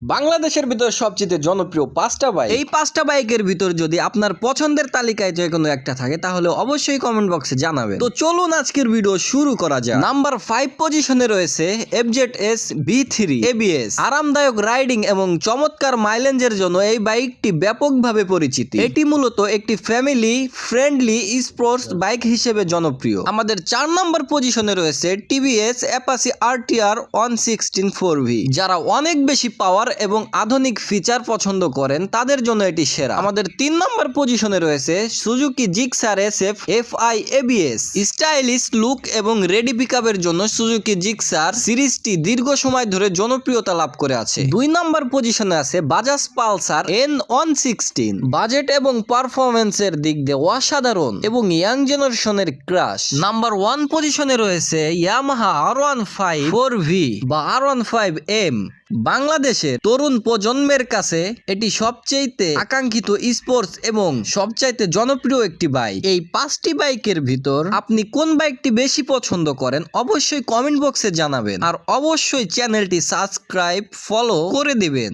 বাংলাদেশের ভিতর সবচেয়ে জনপ্রিয় 5টা বাইক। এই 5টা বাইকের ভিতর যদি আপনার পছন্দের তালিকায় যে কোনো একটা থাকে তাহলে অবশ্যই কমেন্ট বক্সে জানাবেন। তো চলুন আজকের ভিডিও শুরু করা যাক। নাম্বার 5 পজিশনে রয়েছে FZS B3 ABS। আরামদায়ক রাইডিং এবং চমৎকার মাইলেজের জন্য এই বাইকটি ব্যাপকভাবে পরিচিত। এটি মূলত একটি ফ্যামিলি ফ্রেন্ডলি স্পোর্টস বাইক হিসেবে জনপ্রিয়। আমাদের 4 নম্বর পজিশনে রয়েছে TVS Apache RTR 116 4V। যারা অনেক বেশি পাওয়ার এবং আধুনিক ফিচার পছন্দ করেন তাদের জন্য এটি সেরা। আমাদের 3 নম্বর পজিশনে রয়েছে Suzuki Gixxer SF FI ABS। Stylish look এবং রেডি পিকআপের জন্য সুজুকি জিক্সার সিরিজটি দীর্ঘ সময় ধরে জনপ্রিয়তা লাভ করে আছে। 2 নম্বর পজিশনে আছে বাজাজ পালসার N116। বাজেট এবং পারফরম্যান্সের দিক দিয়ে অসাধারণ এবং ইয়াং জেনারেশনের ক্রাশ। নাম্বার 1 পজিশনে রয়েছে ইয়ামাহা R15 4V বা R15M। বাংলাদেশের তরুণ প্রজন্মের কাছে এটি সবচেয়ে আকাঙ্ক্ষিত স্পোর্টস এবং সবচাইতে জনপ্রিয় একটি বাইক। এই 5টি বাইকের ভিতর আপনি কোন বাইকটি বেশি পছন্দ করেন অবশ্যই কমেন্ট বক্সে জানাবেন আর অবশ্যই চ্যানেলটি সাবস্ক্রাইব ফলো করে দিবেন।